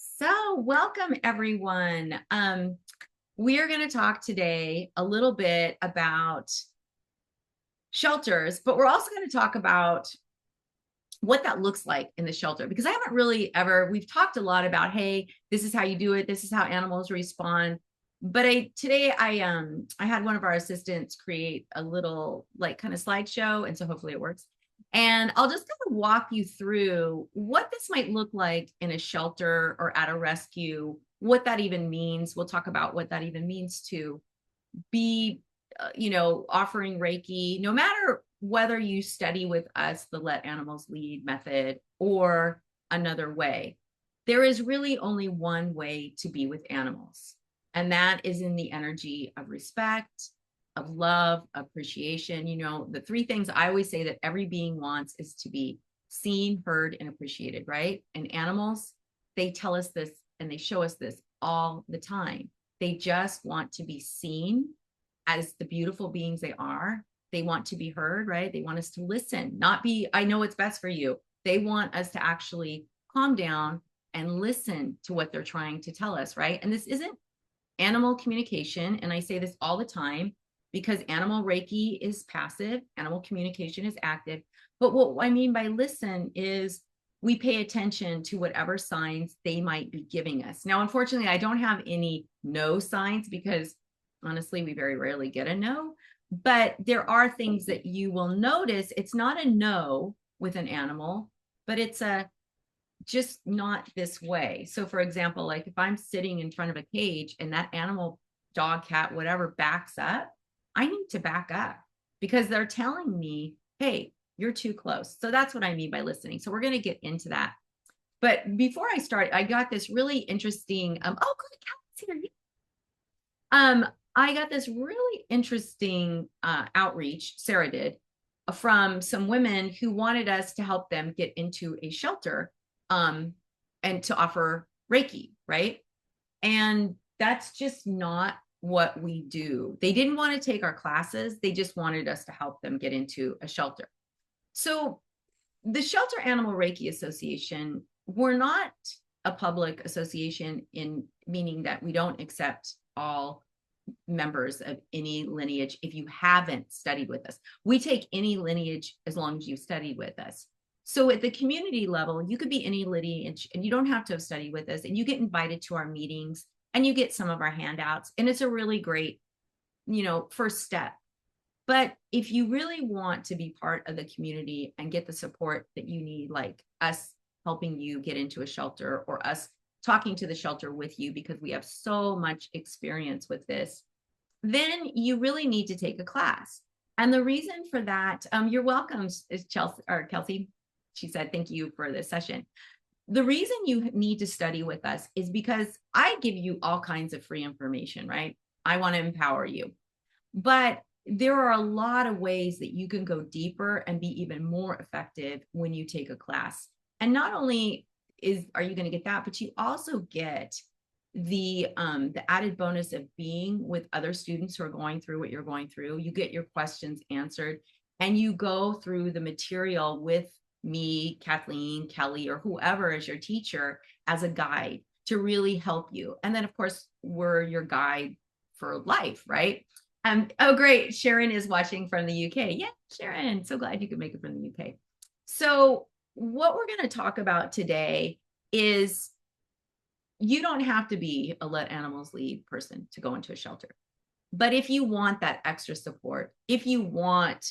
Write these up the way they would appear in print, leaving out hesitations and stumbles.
So, welcome everyone. We are going to talk today a little bit about shelters, but we're also going to talk about what that looks like in the shelter because I haven't really ever, we've talked a lot about, hey, this is how you do it, this is how animals respond. But I had one of our assistants create a little like kind of slideshow, and so hopefully it works. And I'll just kind of walk you through what this might look like in a shelter or at a rescue, what that even means. We'll talk about what that even means to be, offering Reiki, no matter whether you study with us the Let Animals Lead method or another way. There is really only one way to be with animals, and that is in the energy of respect, of love, appreciation. The three things I always say that every being wants is to be seen, heard, and appreciated, right? And animals, they tell us this and they show us this all the time. They just want to be seen as the beautiful beings they are. They want to be heard, right? They want us to listen, not be, I know what's best for you. They want us to actually calm down and listen to what they're trying to tell us, right? And this isn't animal communication. And I say this all the time because animal Reiki is passive, animal communication is active. But what I mean by listen is we pay attention to whatever signs they might be giving us. Now, unfortunately, I don't have any no signs because honestly, we very rarely get a no, but there are things that you will notice. It's not a no with an animal, but it's a just not this way. So for example, like if I'm sitting in front of a cage and that animal, dog, cat, whatever, backs up, I need to back up because they're telling me, hey, you're too close. So that's what I mean by listening. So we're going to get into that. But before I start, I got this really interesting, oh, good, Cat's here. I got this really interesting outreach, Sarah did, from some women who wanted us to help them get into a shelter and to offer Reiki, right? And that's just not what we do. They didn't want to take our classes. They just wanted us to help them get into a shelter. So the Shelter Animal Reiki Association, we're not a public association in meaning that we don't accept all members of any lineage if you haven't studied with us. We take any lineage as long as you've studied with us. So at the community level, you could be any lineage and you don't have to have studied with us, and you get invited to our meetings and you get some of our handouts, and it's a really great, first step. But if you really want to be part of the community and get the support that you need, like us helping you get into a shelter or us talking to the shelter with you because we have so much experience with this, then you really need to take a class. And the reason for that, you're welcome, is Chelsea or Kelsey. She said, thank you for this session. The reason you need to study with us is because I give you all kinds of free information, right? I want to empower you. But there are a lot of ways that you can go deeper and be even more effective when you take a class. And not only are you going to get that, but you also get the added bonus of being with other students who are going through what you're going through. You get your questions answered, and you go through the material with me, Kathleen, Kelly, or whoever is your teacher as a guide to really help you. And then, of course, we're your guide for life, right? Oh, great. Sharon is watching from the UK. Yeah, Sharon, so glad you could make it from the UK. So what we're going to talk about today is you don't have to be a Let Animals Lead person to go into a shelter. But if you want that extra support, if you want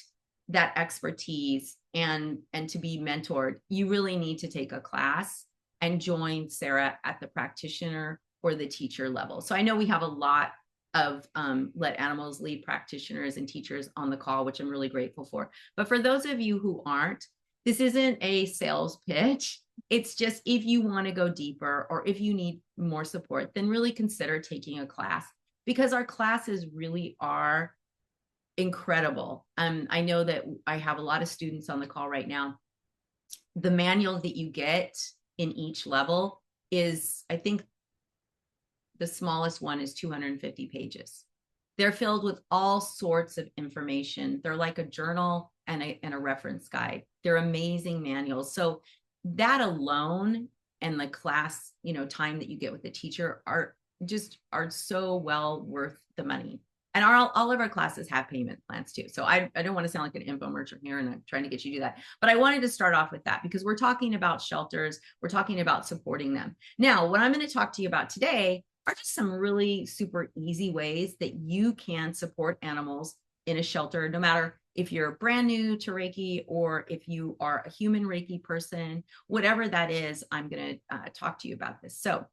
that expertise and to be mentored, you really need to take a class and join Sarah at the practitioner or the teacher level. So I know we have a lot of Let Animals Lead practitioners and teachers on the call, which I'm really grateful for. But for those of you who aren't, this isn't a sales pitch. It's just if you want to go deeper or if you need more support, then really consider taking a class because our classes really are incredible. I know that I have a lot of students on the call right now. The manual that you get in each level is, I think, the smallest one is 250 pages. They're filled with all sorts of information. They're like a journal and a reference guide. They're amazing manuals. So that alone and the class, time that you get with the teacher are so well worth the money. And all of our classes have payment plans too. So I don't want to sound like an infomercial here, and I'm trying to get you to do that. But I wanted to start off with that because we're talking about shelters. We're talking about supporting them. Now, what I'm going to talk to you about today are just some really super easy ways that you can support animals in a shelter, no matter if you're brand new to Reiki or if you are a human Reiki person, whatever that is, I'm going to talk to you about this. So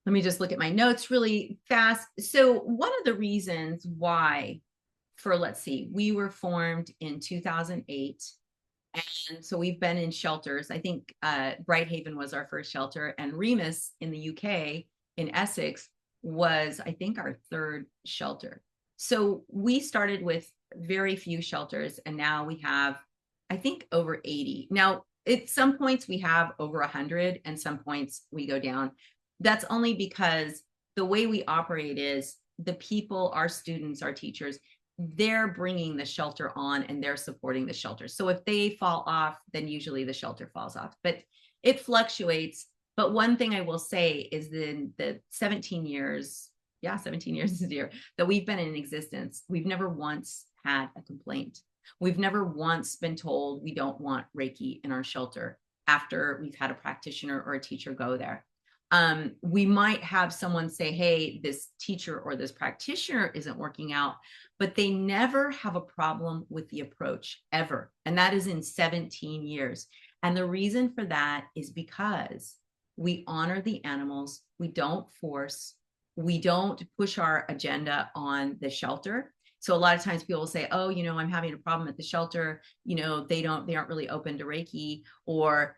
let me just look at my notes really fast. So one of the reasons why let's see, we were formed in 2008. And so we've been in shelters. I think Brighthaven was our first shelter, and Remus in the UK in Essex was, I think, our third shelter. So we started with very few shelters, and now we have, I think, over 80. Now, at some points we have over 100, and some points we go down. That's only because the way we operate is the people, our students, our teachers, they're bringing the shelter on and they're supporting the shelter. So if they fall off, then usually the shelter falls off, but it fluctuates. But one thing I will say is the 17 years, 17 years this year that we've been in existence, we've never once had a complaint. We've never once been told we don't want Reiki in our shelter after we've had a practitioner or a teacher go there. We might have someone say, hey, this teacher or this practitioner isn't working out, but they never have a problem with the approach ever. And that is in 17 years. And the reason for that is because we honor the animals. We don't force, we don't push our agenda on the shelter. So a lot of times people will say, oh, I'm having a problem at the shelter. They aren't really open to Reiki, or,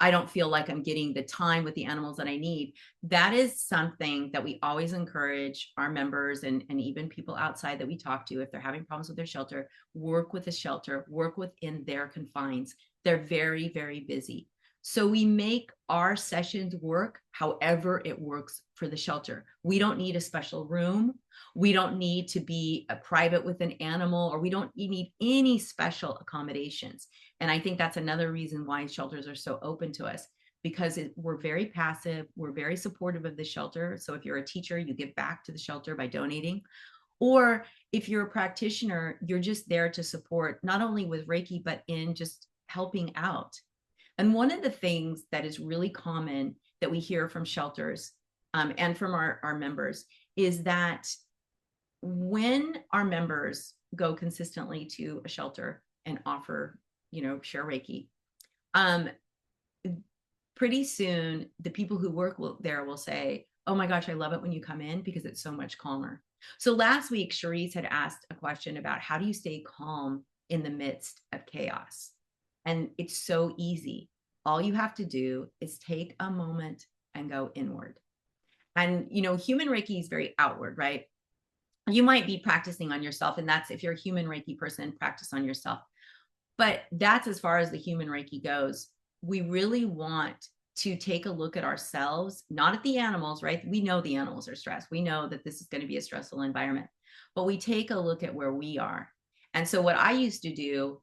I don't feel like I'm getting the time with the animals that I need. That is something that we always encourage our members and even people outside that we talk to. If they're having problems with their shelter, work with the shelter, work within their confines. They're very, very busy. So we make our sessions work however it works for the shelter. We don't need a special room. We don't need to be private with an animal, or we don't need any special accommodations. And I think that's another reason why shelters are so open to us, because we're very passive. We're very supportive of the shelter. So if you're a teacher, you give back to the shelter by donating. Or if you're a practitioner, you're just there to support, not only with Reiki, but in just helping out. And one of the things that is really common that we hear from shelters and from our members is that when our members go consistently to a shelter and offer, share Reiki, pretty soon the people who work there will say, oh my gosh, I love it when you come in because it's so much calmer. So last week, Cherise had asked a question about how do you stay calm in the midst of chaos? And it's so easy. All you have to do is take a moment and go inward. And, human Reiki is very outward, right? You might be practicing on yourself, and that's, if you're a human Reiki person, practice on yourself. But that's as far as the human Reiki goes. We really want to take a look at ourselves, not at the animals, right? We know the animals are stressed. We know that this is going to be a stressful environment, but we take a look at where we are. And so what I used to do,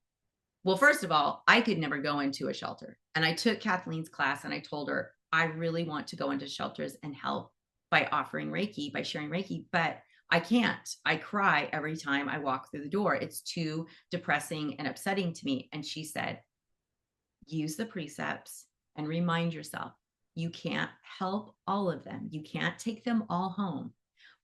well, first of all, I could never go into a shelter. And I took Kathleen's class and I told her, I really want to go into shelters and help by offering Reiki, by sharing Reiki, but I can't. I cry every time I walk through the door. It's too depressing and upsetting to me. And she said, use the precepts and remind yourself, you can't help all of them. You can't take them all home.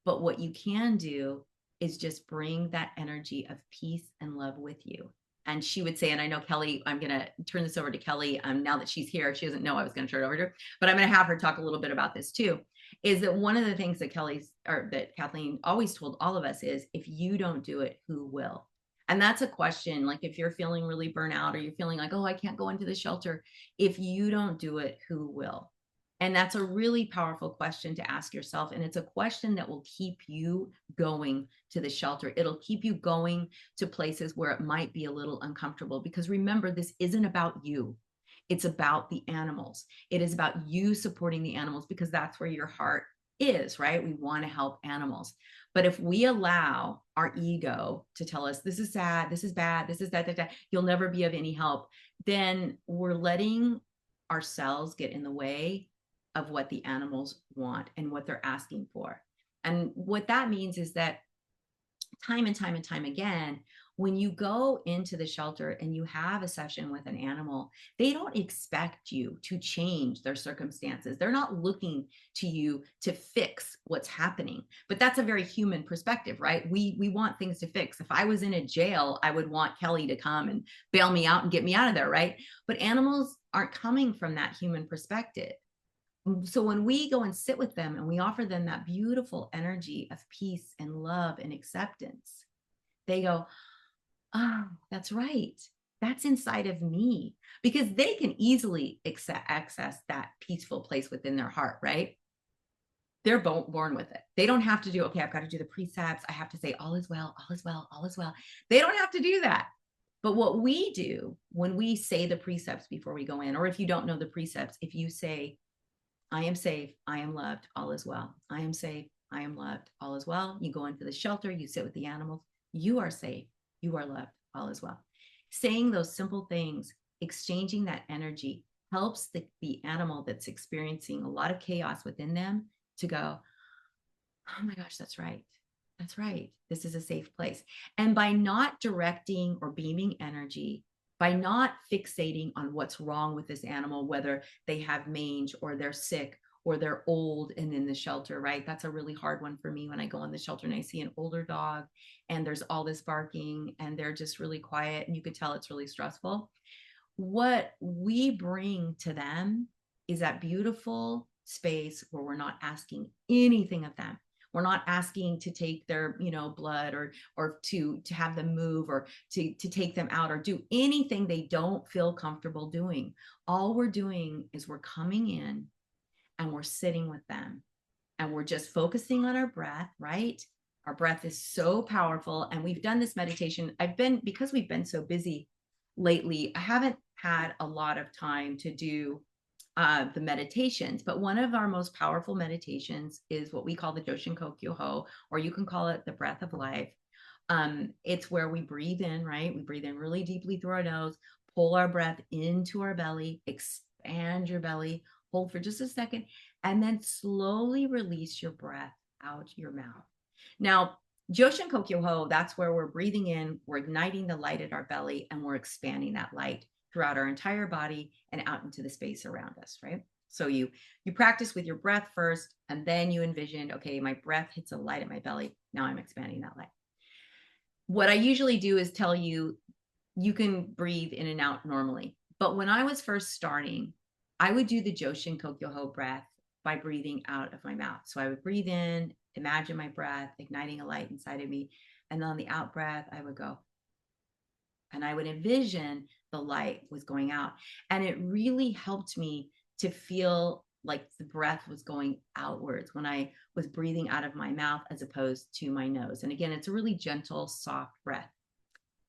But what you can do is just bring that energy of peace and love with you. And she would say, and I know Kelly, I'm going to turn this over to Kelly. Now that she's here, she doesn't know I was going to turn it over to her, but I'm going to have her talk a little bit about this too, is that one of the things that that Kathleen always told all of us is, if you don't do it, who will? And that's a question. Like if you're feeling really burnt out, or you're feeling like, oh, I can't go into the shelter. If you don't do it, who will? And that's a really powerful question to ask yourself. And it's a question that will keep you going to the shelter. It'll keep you going to places where it might be a little uncomfortable, because remember, this isn't about you. It's about the animals. It is about you supporting the animals, because that's where your heart is, right? We want to help animals. But if we allow our ego to tell us, this is sad, this is bad, this is that, you'll never be of any help, then we're letting ourselves get in the way of what the animals want and what they're asking for. And what that means is that time and time and time again, when you go into the shelter and you have a session with an animal, they don't expect you to change their circumstances. They're not looking to you to fix what's happening. But that's a very human perspective, right? We want things to fix. If I was in a jail, I would want Kelly to come and bail me out and get me out of there, right? But animals aren't coming from that human perspective. So when we go and sit with them and we offer them that beautiful energy of peace and love and acceptance, they go, oh, that's right. That's inside of me, because they can easily access that peaceful place within their heart, right? They're born with it. They don't have to do, okay, I've got to do the precepts. I have to say, all is well, all is well, all is well. They don't have to do that. But what we do when we say the precepts before we go in, or if you don't know the precepts, if you say, I am safe, I am loved, all is well. I am safe, I am loved, all is well. You go into the shelter, you sit with the animals, you are safe, you are loved, all is well. Saying those simple things, exchanging that energy helps the animal that's experiencing a lot of chaos within them to go, oh my gosh, that's right. That's right. This is a safe place. And by not directing or beaming energy, by not fixating on what's wrong with this animal, whether they have mange or they're sick or they're old and in the shelter, right? That's a really hard one for me when I go in the shelter and I see an older dog and there's all this barking and they're just really quiet and you could tell it's really stressful. What we bring to them is that beautiful space where we're not asking anything of them. We're not asking to take their, blood or to have them move or to take them out or do anything they don't feel comfortable doing. All we're doing is we're coming in and we're sitting with them and we're just focusing on our breath, right? Our breath is so powerful. And we've done this meditation. Because we've been so busy lately, I haven't had a lot of time to do the meditations, but one of our most powerful meditations is what we call the Joshin Kokyo, or you can call it the breath of life. It's where we breathe in, right? We breathe in really deeply through our nose, pull our breath into our belly, expand your belly, hold for just a second, and then slowly release your breath out your mouth. Now, Joshin Kokyo, that's where we're breathing in, we're igniting the light at our belly, and we're expanding that light throughout our entire body and out into the space around us, right? So you practice with your breath first, and then you envision, okay, my breath hits a light at my belly. Now I'm expanding that light. What I usually do is tell you, you can breathe in and out normally. But when I was first starting, I would do the Joshin Kokyo breath by breathing out of my mouth. So I would breathe in, imagine my breath igniting a light inside of me. And then on the out breath, I would go. And I would envision the light was going out. And it really helped me to feel like the breath was going outwards when I was breathing out of my mouth as opposed to my nose. And again, it's a really gentle, soft breath.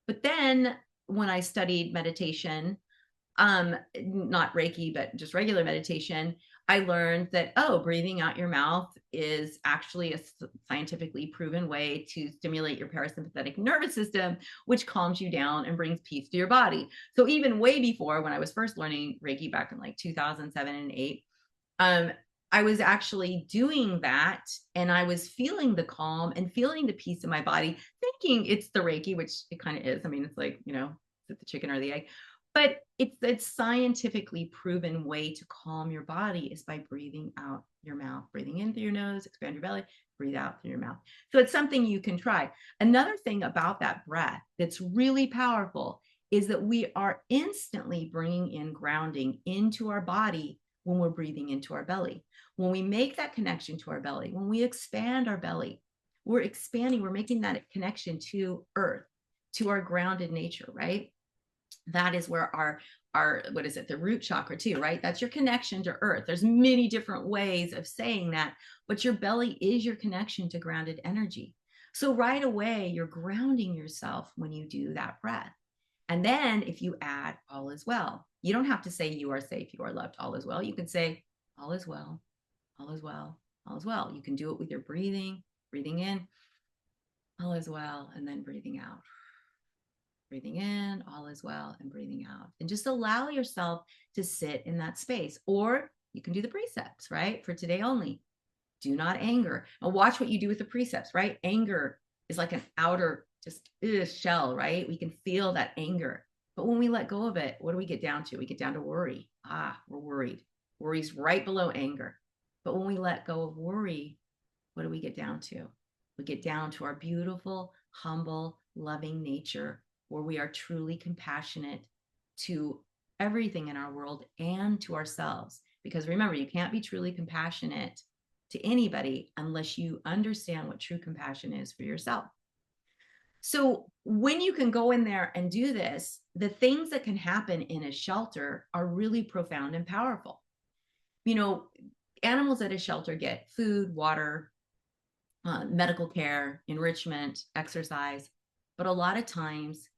But then when I studied meditation, not Reiki, but just regular meditation, I learned that, breathing out your mouth is actually a scientifically proven way to stimulate your parasympathetic nervous system, which calms you down and brings peace to your body. So even way before, when I was first learning Reiki back in like 2007 and 8, I was actually doing that and I was feeling the calm and feeling the peace in my body, thinking it's the Reiki, which it kind of is. I mean, it's like, is it the chicken or the egg? But it's scientifically proven way to calm your body is by breathing out your mouth, breathing in through your nose, expand your belly, breathe out through your mouth. So it's something you can try. Another thing about that breath that's really powerful is that we are instantly bringing in grounding into our body when we're breathing into our belly. When we make that connection to our belly, when we expand our belly, we're expanding, we're making that connection to earth, to our grounded nature, right? That is where our what is it, the root chakra too, right? That's your connection to earth. There's many different ways of saying that, but your belly is your connection to grounded energy. So right away, you're grounding yourself when you do that breath. And then if you add all is well, you don't have to say you are safe, you are loved, all is well. You can say all is well, all is well, all is well. You can do it with your breathing in, all is well, and then breathing out. Breathing in, all is well, and breathing out. And just allow yourself to sit in that space. Or you can do the precepts, right? For today only. Do not anger. And watch what you do with the precepts, right? Anger is like an outer just shell, right? We can feel that anger. But when we let go of it, what do we get down to? We get down to worry. We're worried. Worry's right below anger. But when we let go of worry, what do we get down to? We get down to our beautiful, humble, loving nature, where we are truly compassionate to everything in our world and to ourselves. Because remember, you can't be truly compassionate to anybody unless you understand what true compassion is for yourself. So when you can go in there and do this, the things that can happen in a shelter are really profound and powerful. You know, animals at a shelter get food, water, medical care, enrichment, exercise, but a lot of times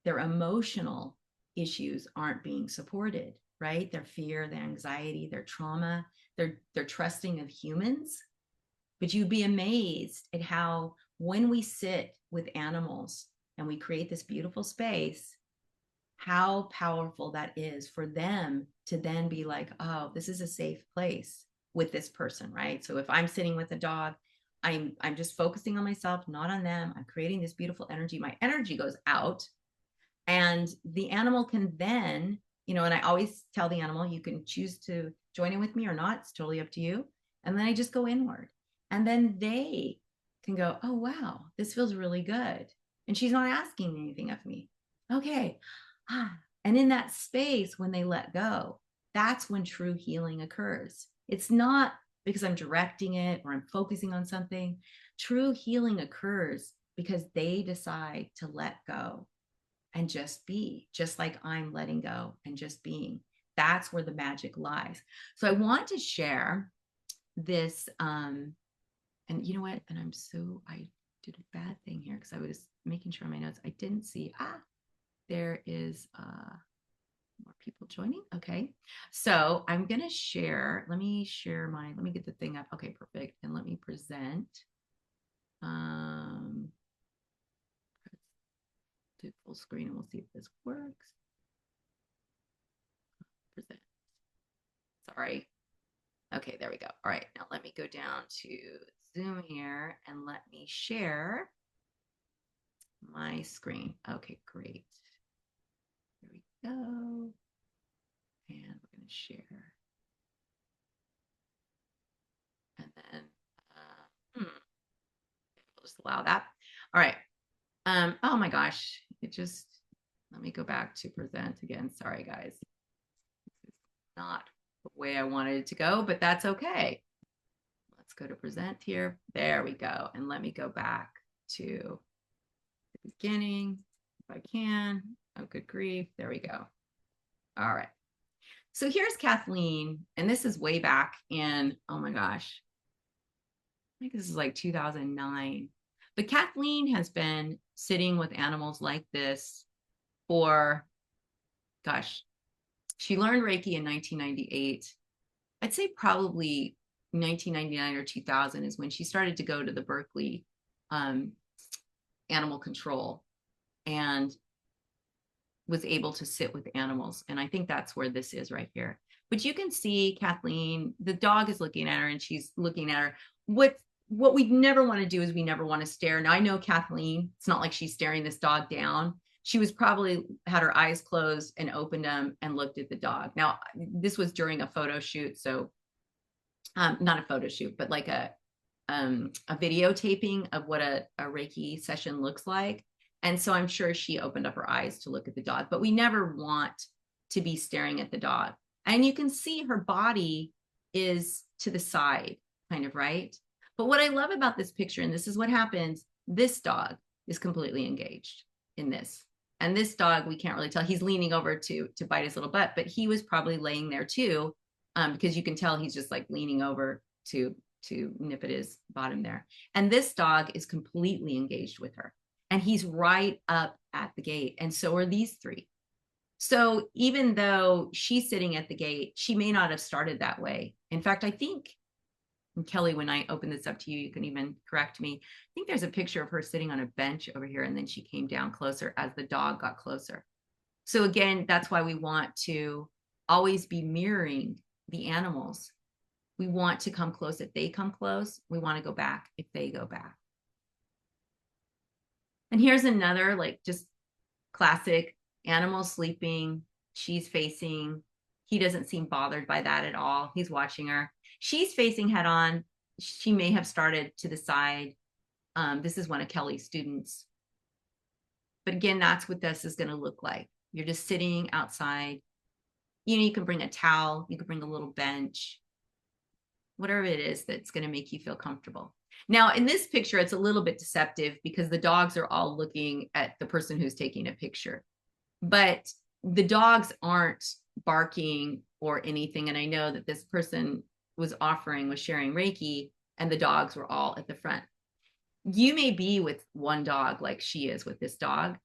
their emotional issues aren't being supported, right? Their fear, their anxiety, their trauma, their trusting of humans. But you'd be amazed at how when we sit with animals and we create this beautiful space, how powerful that is for them to then be like, oh, this is a safe place with this person, right? So if I'm sitting with a dog, I'm just focusing on myself, not on them. I'm creating this beautiful energy. My energy goes out, and the animal can then, and I always tell the animal, you can choose to join in with me or not. It's totally up to you. And then I just go inward, and then they can go, oh, wow, this feels really good. And she's not asking anything of me. Okay. And in that space, when they let go, that's when true healing occurs. It's not because I'm directing it or I'm focusing on something. True healing occurs because they decide to let go and just be, just like I'm letting go and just being. That's where the magic lies. So I want to share this. And you know what? And I did a bad thing here because I was making sure on my notes I didn't see. There is more people joining. Okay. So I'm going to share, let me get the thing up. Okay, perfect. And let me present. Do full screen and we'll see if this works. Present. Sorry. Okay, there we go. All right. Now let me go down to Zoom here and let me share my screen. Okay, great. There we go. And we're going to share. And then we'll just allow that. All right. Oh my gosh. Let me go back to present again. Sorry, guys. This is not the way I wanted it to go, but that's okay. Let's go to present here. There we go. And let me go back to the beginning if I can. Oh, good grief. There we go. All right. So here's Kathleen, and this is way back in, oh my gosh, I think this is like 2009. But Kathleen has been sitting with animals like this for, gosh, she learned Reiki in 1998. I'd say probably 1999 or 2000 is when she started to go to the Berkeley animal control and was able to sit with animals. And I think that's where this is right here. But you can see Kathleen, the dog is looking at her and she's looking at her. What we never want to do is we never want to stare. Now I know Kathleen, it's not like she's staring this dog down. She was probably had her eyes closed and opened them and looked at the dog. Now this was during a photo shoot. So not a photo shoot, but like a videotaping of what a Reiki session looks like. And so I'm sure she opened up her eyes to look at the dog, but we never want to be staring at the dog. And you can see her body is to the side, kind of, right? But what I love about this picture, and this is what happens, this dog is completely engaged in this. And this dog, we can't really tell. He's leaning over to bite his little butt, but he was probably laying there too, because you can tell he's just like leaning over to nip at his bottom there. And this dog is completely engaged with her. And he's right up at the gate. And so are these three. So even though she's sitting at the gate, she may not have started that way. In fact, I think, and Kelly, when I open this up to you, you can even correct me. I think there's a picture of her sitting on a bench over here, and then she came down closer as the dog got closer. So again, that's why we want to always be mirroring the animals. We want to come close if they come close. We want to go back if they go back. And here's another, like, just classic animal sleeping. She's facing, he doesn't seem bothered by that at all. He's watching her. She's facing head on. She may have started to the side. This is one of Kelly's students. But again, that's what this is going to look like. You're just sitting outside. You know, you can bring a towel, you can bring a little bench, whatever it is that's going to make you feel comfortable. Now, in this picture, it's a little bit deceptive because the dogs are all looking at the person who's taking a picture, but the dogs aren't barking or anything. And I know that this person was sharing Reiki, and the dogs were all at the front. You may be with one dog like she is with this dog,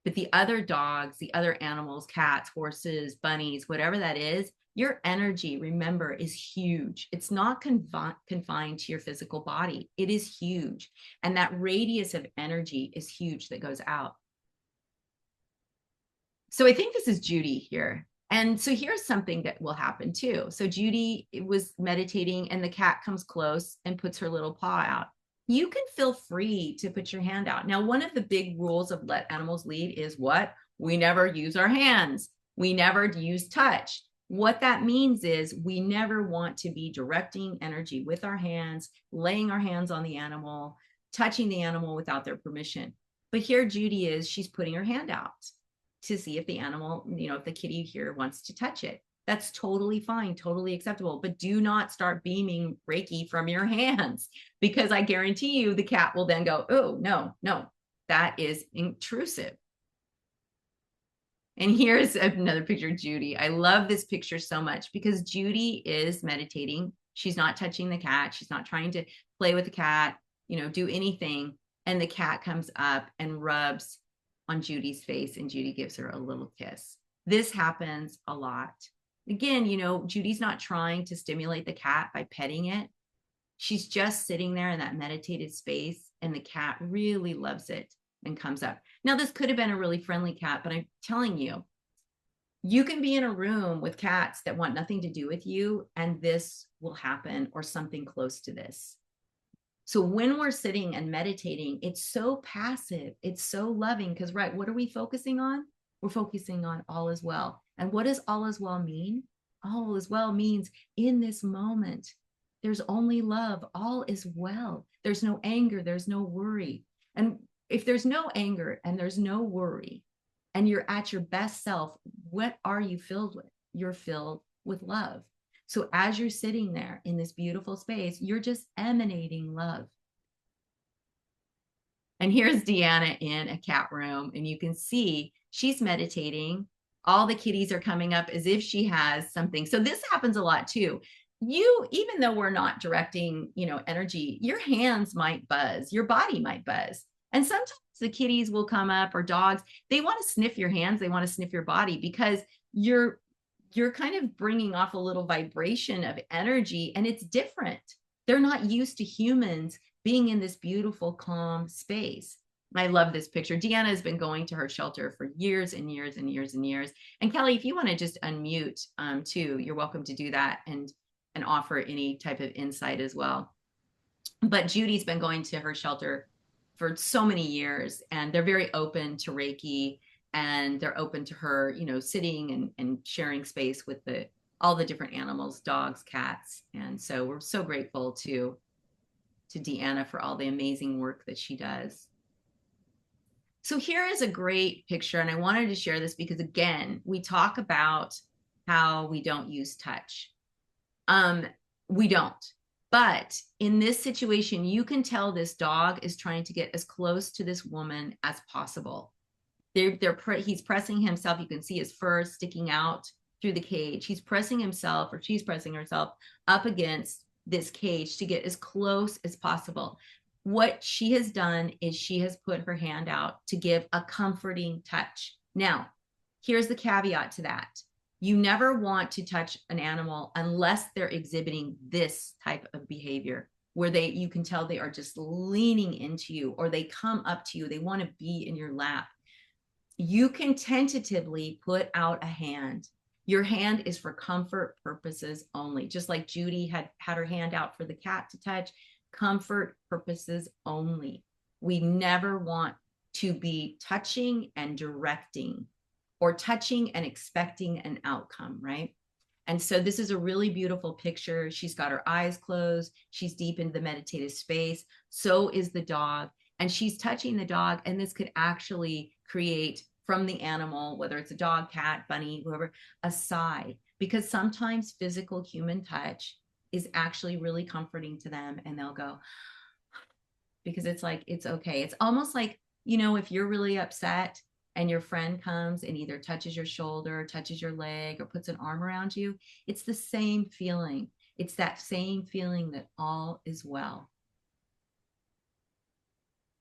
but the other dogs, the other animals, cats, horses, bunnies, whatever that is, your energy, remember, is huge. It's not confined to your physical body. It is huge. And that radius of energy is huge that goes out. So I think this is Judy here. And so here's something that will happen too. So Judy was meditating and the cat comes close and puts her little paw out. You can feel free to put your hand out. Now, one of the big rules of let animals lead is what? We never use our hands. We never use touch. What that means is we never want to be directing energy with our hands, laying our hands on the animal, touching the animal without their permission. But here Judy is, she's putting her hand out to see if the animal, you know, if the kitty here wants to touch it. That's totally fine, totally acceptable. But do not start beaming Reiki from your hands, because I guarantee you the cat will then go, oh, no, that is intrusive. And here's another picture of Judy. I love this picture so much because Judy is meditating. She's not touching the cat. She's not trying to play with the cat, you know, do anything. And the cat comes up and rubs on Judy's face, and Judy gives her a little kiss. This happens a lot. Again, you know, Judy's not trying to stimulate the cat by petting it. She's just sitting there in that meditative space, and the cat really loves it and comes up. Now, this could have been a really friendly cat, but I'm telling you, you can be in a room with cats that want nothing to do with you, and this will happen, or something close to this. So when we're sitting and meditating, it's so passive, it's so loving, because, right, what are we focusing on? We're focusing on all is well. And what does all is well mean? All is well means in this moment, there's only love. All is well. There's no anger. There's no worry. And if there's no anger and there's no worry, and you're at your best self, what are you filled with? You're filled with love. So as you're sitting there in this beautiful space, you're just emanating love. And here's Deanna in a cat room, and you can see she's meditating. All the kitties are coming up as if she has something. So this happens a lot too. You, even though we're not directing, you know, energy, your hands might buzz, your body might buzz. And sometimes the kitties will come up, or dogs, they want to sniff your hands, they want to sniff your body, because you're kind of bringing off a little vibration of energy, and it's different. They're not used to humans being in this beautiful, calm space. I love this picture. Deanna has been going to her shelter for years and years and years and years. And Kelly, if you want to just unmute too, you're welcome to do that and offer any type of insight as well. But Judy's been going to her shelter for so many years, and they're very open to Reiki, and they're open to her, you know, sitting and sharing space with all the different animals, dogs, cats. And so we're so grateful to Deanna for all the amazing work that she does. So here is a great picture, and I wanted to share this because, again, we talk about how we don't use touch. We don't. But in this situation, you can tell this dog is trying to get as close to this woman as possible. He's pressing himself. You can see his fur sticking out through the cage. He's pressing himself, or she's pressing herself up against this cage to get as close as possible. What she has done is she has put her hand out to give a comforting touch. Now, here's the caveat to that. You never want to touch an animal unless they're exhibiting this type of behavior, where you can tell they are just leaning into you, or they come up to you, they want to be in your lap. You can tentatively put out a hand. Your hand is for comfort purposes only. Just like Judy had her hand out for the cat to touch, comfort purposes only. We never want to be touching and directing, or touching and expecting an outcome, right? And so this is a really beautiful picture. She's got her eyes closed. She's deep into the meditative space. So is the dog. And she's touching the dog. And this could actually create from the animal, whether it's a dog, cat, bunny, whoever, a sigh. Because sometimes physical human touch is actually really comforting to them. And they'll go, because it's like, it's okay. It's almost like, you know, if you're really upset and your friend comes and either touches your shoulder, touches your leg, or puts an arm around you, it's the same feeling. It's that same feeling that all is well.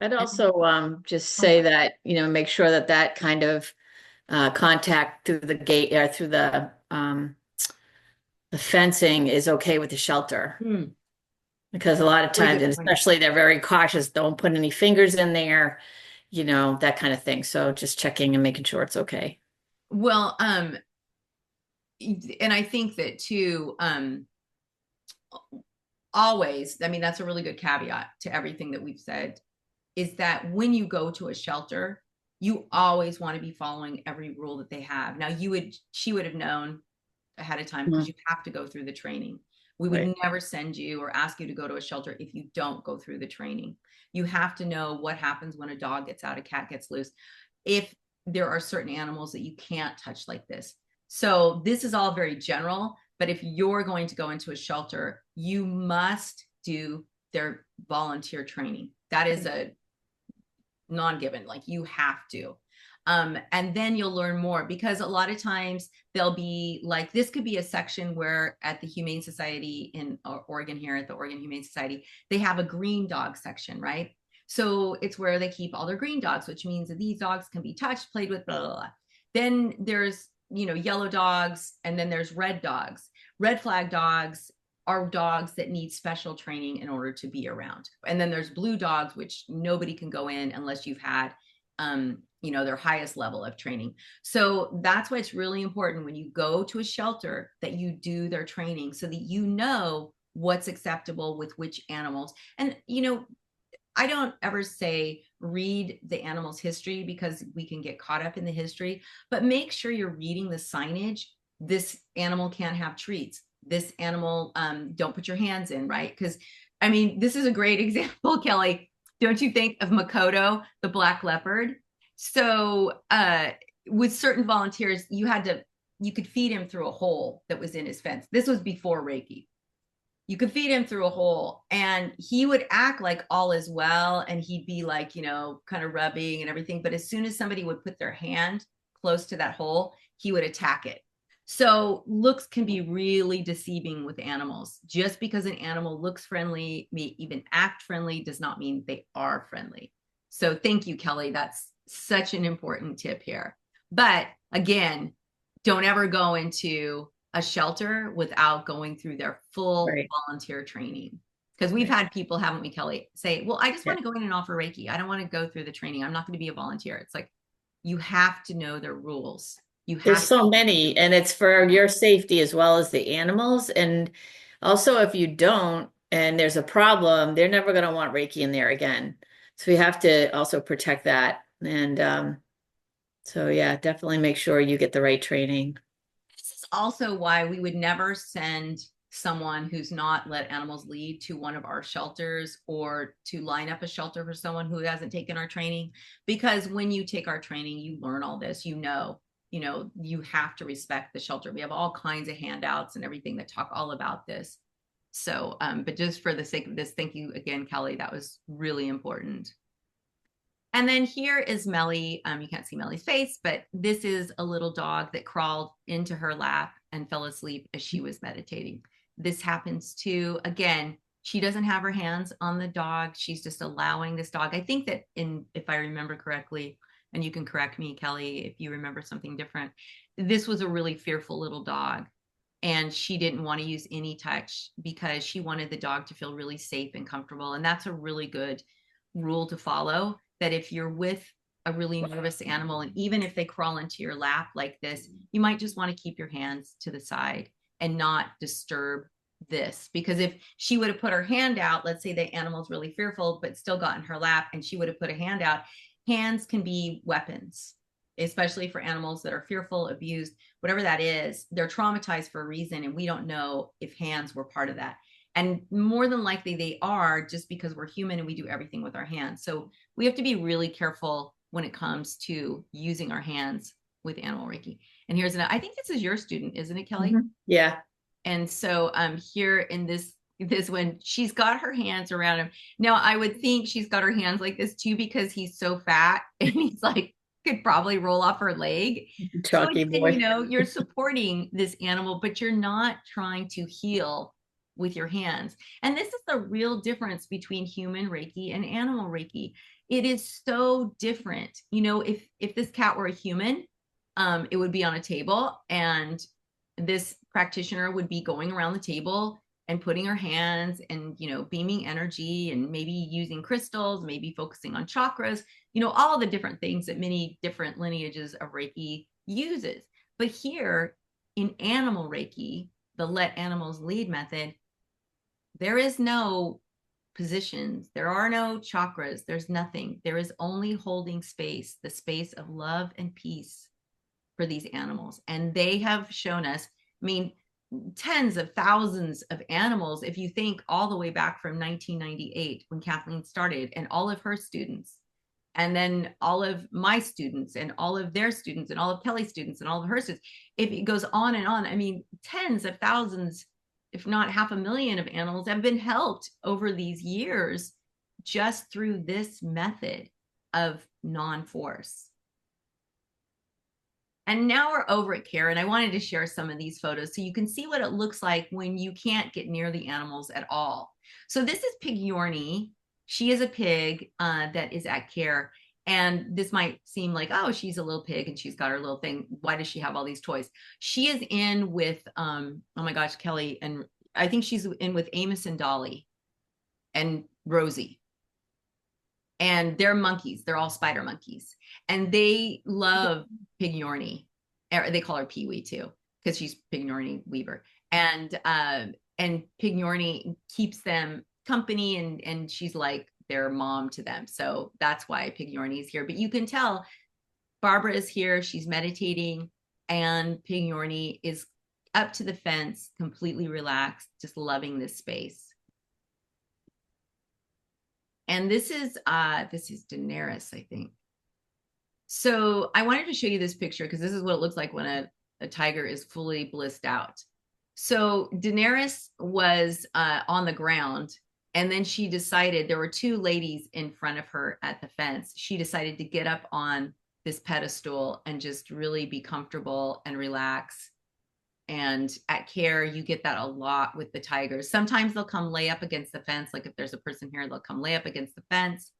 I'd also just say that, make sure that kind of contact through the gate or through the fencing is okay with the shelter. Because a lot of times, and especially they're very cautious, don't put any fingers in there, that kind of thing. So just checking and making sure it's okay. Well, and I think that too, always, I mean, that's a really good caveat to everything that we've said, is that when you go to a shelter, you always want to be following every rule that they have. Now, she would have known ahead of time, because you have to go through the training. We would never send you or ask you to go to a shelter if you don't go through the training. You have to know what happens when a dog gets out, a cat gets loose, if there are certain animals that you can't touch like this. So this is all very general, but if you're going to go into a shelter, you must do their volunteer training. That is a non-given, like you have to. And then you'll learn more, because a lot of times they'll be like, this could be a section where at the Humane Society in Oregon, here at the Oregon Humane Society, they have a green dog section, right? So it's where they keep all their green dogs, which means that these dogs can be touched, played with, blah, blah, blah. Then there's, yellow dogs, and then there's red dogs. Red flag dogs are dogs that need special training in order to be around. And then there's blue dogs, which nobody can go in unless you've had their highest level of training. So that's why it's really important when you go to a shelter that you do their training, so that you know what's acceptable with which animals. And I don't ever say read the animal's history, because we can get caught up in the history, but make sure you're reading the signage. This animal can't have treats. This animal, don't put your hands in, right? Because I mean, this is a great example, Kelly. Don't you think of Makoto, the black leopard? So with certain volunteers, you could feed him through a hole that was in his fence. This was before Reiki. You could feed him through a hole, and he would act like all is well, and he'd be like, kind of rubbing and everything. But as soon as somebody would put their hand close to that hole, he would attack it. So looks can be really deceiving with animals. Just because an animal looks friendly, may even act friendly, does not mean they are friendly. So thank you, Kelly. That's such an important tip here. But again, don't ever go into a shelter without going through their full volunteer training. Because we've had people, haven't we, Kelly, say, well, I just want to go in and offer Reiki. I don't want to go through the training. I'm not going to be a volunteer. It's like, you have to know their rules. There's so many, and it's for your safety as well as the animals. And also, if you don't, and there's a problem, they're never going to want Reiki in there again. So we have to also protect that. And so, yeah, definitely make sure you get the right training. This is also why we would never send someone who's not let animals lead to one of our shelters, or to line up a shelter for someone who hasn't taken our training. Because when you take our training, you learn all this, you have to respect the shelter. We have all kinds of handouts and everything that talk all about this. So, but just for the sake of this, thank you again, Kelly. That was really important. And then here is Melly. You can't see Melly's face, but this is a little dog that crawled into her lap and fell asleep as she was meditating. This happens too. Again, she doesn't have her hands on the dog. She's just allowing this dog. I think that if I remember correctly, and you can correct me, Kelly, if you remember something different, this was a really fearful little dog. And she didn't want to use any touch, because she wanted the dog to feel really safe and comfortable. And that's a really good rule to follow, that if you're with a really nervous animal, and even if they crawl into your lap like this, you might just want to keep your hands to the side and not disturb this. Because if she would have put her hand out, let's say the animal's really fearful but still got in her lap, and she would have put a hand out, hands can be weapons, especially for animals that are fearful, abused, whatever that is. They're traumatized for a reason, and we don't know if hands were part of that. And more than likely they are, just because we're human and we do everything with our hands. So we have to be really careful when it comes to using our hands with animal Reiki. And here's I think this is your student, isn't it, Kelly? Yeah. And so here in this one, she's got her hands around him. Now I would think she's got her hands like this too, because he's so fat and he's like, could probably roll off her leg. So Chalky again, boy. you're supporting this animal, but you're not trying to heal with your hands. And this is the real difference between human Reiki and animal Reiki. It is so different. If this cat were a human, it would be on a table, and this practitioner would be going around the table and putting her hands and, beaming energy, and maybe using crystals, maybe focusing on chakras, all the different things that many different lineages of Reiki uses. But here in animal Reiki, the let animals lead method, there is no positions. There are no chakras. There's nothing. There is only holding space, the space of love and peace for these animals. And they have shown us, I mean, tens of thousands of animals, if you think all the way back from 1998 when Kathleen started, and all of her students, and then all of my students and all of their students and all of Kelly's students and all of her students, if it goes on and on, I mean, tens of thousands, if not 500,000 of animals have been helped over these years just through this method of non-force. And now we're over at care, and I wanted to share some of these photos so you can see what it looks like when you can't get near the animals at all. So this is Pig Yorny. She is a pig that is at care. And this might seem like, oh, she's a little pig and she's got her little thing. Why does she have all these toys? She is in with, oh my gosh, Kelly, and I think she's in with Amos and Dolly and Rosie. And they're monkeys. They're all spider monkeys. And they love Pig Yorny. They call her Pee Wee too, because she's Pig Yorny Weaver. And Pig Yorny keeps them company, and she's like their mom to them. So that's why Pig Yorny is here. But you can tell Barbara is here. She's meditating, and Pig Yorny is up to the fence, completely relaxed, just loving this space. And this is Daenerys, I think. So I wanted to show you this picture because this is what it looks like when a tiger is fully blissed out. So Daenerys was on the ground, and then she decided, there were two ladies in front of her at the fence. She decided to get up on this pedestal and just really be comfortable and relax. And at care, you get that a lot with the tigers. Sometimes they'll come lay up against the fence. Like if there's a person here, they'll come lay up against the fence.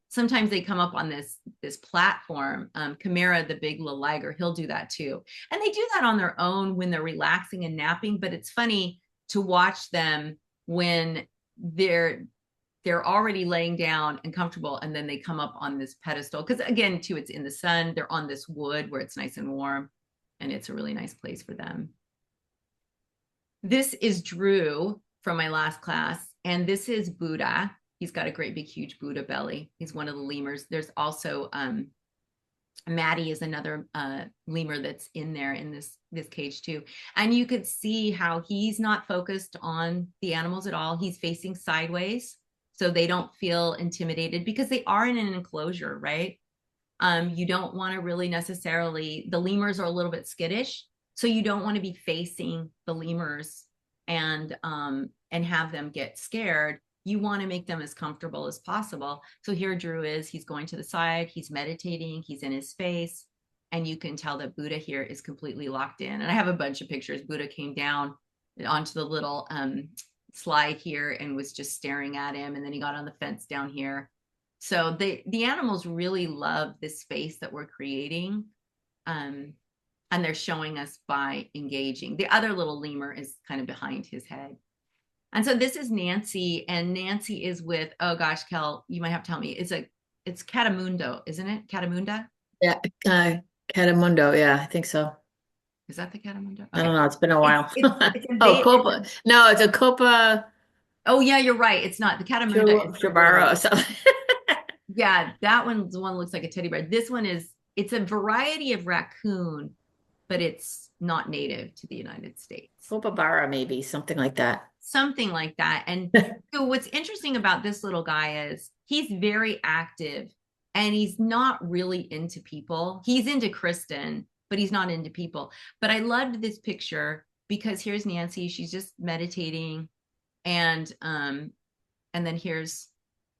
Sometimes they come up on this platform. Chimera, the big little liger, he'll do that too. And they do that on their own when they're relaxing and napping. But it's funny to watch them when they're already laying down and comfortable, and then they come up on this pedestal. Because again, too, it's in the sun. They're on this wood where it's nice and warm, and it's a really nice place for them. This is Drew from my last class, and this is Buddha. He's got a great big huge Buddha belly. He's one of the lemurs. There's also Maddie is another lemur that's in there in this cage too. And you could see how he's not focused on the animals at all. He's facing sideways so they don't feel intimidated, because they are in an enclosure, right? You don't want to really necessarily, the lemurs are a little bit skittish. So you don't want to be facing the lemurs and have them get scared. You want to make them as comfortable as possible. So here Drew is, he's going to the side, he's meditating, he's in his space, and you can tell that Buddha here is completely locked in. And I have a bunch of pictures. Buddha came down onto the little slide here and was just staring at him, and then he got on the fence down here. So the animals really love this space that we're creating. And they're showing us by engaging. The other little lemur is kind of behind his head. And so this is Nancy, and Nancy is with, oh gosh, Kel, you might have to tell me, it's a it's Catamundo, isn't it? Catamunda? Yeah, Catamundo. Yeah, I think so. Is that the Catamundo? I Okay. don't know. It's been a while. It's Oh, invaded. Copa. No, it's a Copa Oh yeah, you're right. It's not the Catamunda is the Shabara or bird. something. Yeah, that one's the one that looks like a teddy bear. This one is it's a variety of raccoon, but it's not native to the United States. Copa Bara, maybe something like that. Something like that. And so what's interesting about this little guy is he's very active and he's not really into people. He's into Kristen, but he's not into people. But I loved this picture because here's Nancy, she's just meditating and then here's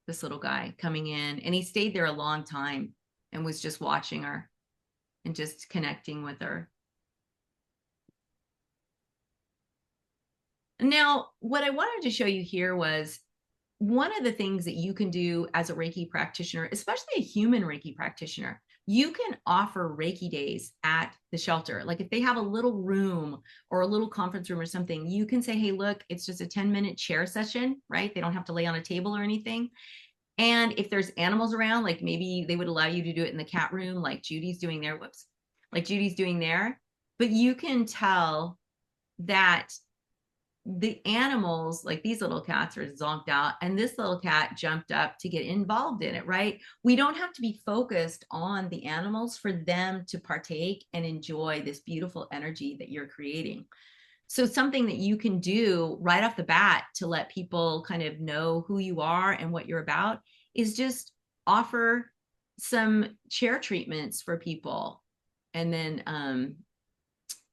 this little guy coming in and he stayed there a long time and was just watching her and just connecting with her. Now, what I wanted to show you here was one of the things that you can do as a Reiki practitioner, especially a human Reiki practitioner, you can offer Reiki days at the shelter. Like if they have a little room or a little conference room or something, you can say, hey, look, it's just a 10-minute chair session, right? They don't have to lay on a table or anything. And if there's animals around, like maybe they would allow you to do it in the cat room, like Judy's doing there. Whoops, like Judy's doing there. But you can tell that the animals, like these little cats are zonked out, and this little cat jumped up to get involved in it, right? We don't have to be focused on the animals for them to partake and enjoy this beautiful energy that you're creating. So something that you can do right off the bat to let people kind of know who you are and what you're about is just offer some chair treatments for people. And then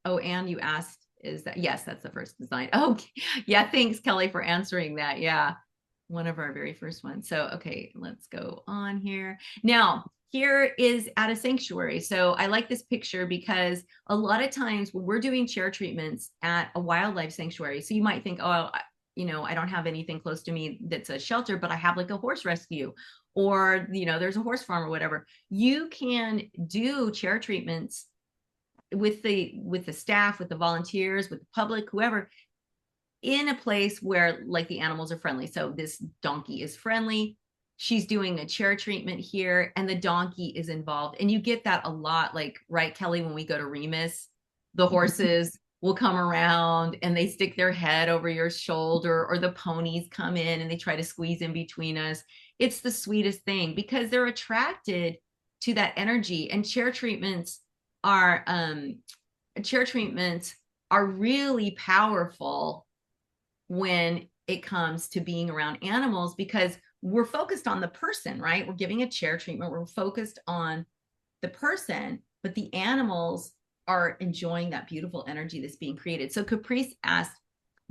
oh, and you asked, is that, yes, that's the first design. Oh yeah, thanks Kelly for answering that. Yeah, one of our very first ones. So okay, let's go on here now. Here is at a sanctuary. So I like this picture because a lot of times when we're doing chair treatments at a wildlife sanctuary, so you might think, oh, I don't have anything close to me that's a shelter, but I have like a horse rescue or, there's a horse farm or whatever. You can do chair treatments with the staff, with the volunteers, with the public, whoever, in a place where like the animals are friendly. So this donkey is friendly. She's doing a chair treatment here and the donkey is involved. And you get that a lot, like, right, Kelly, when we go to Remus, the horses will come around and they stick their head over your shoulder, or the ponies come in and they try to squeeze in between us. It's the sweetest thing because they're attracted to that energy. And are chair treatments are really powerful when it comes to being around animals because we're focused on the person, right? We're giving a chair treatment, we're focused on the person, but the animals are enjoying that beautiful energy that's being created. So Caprice asked,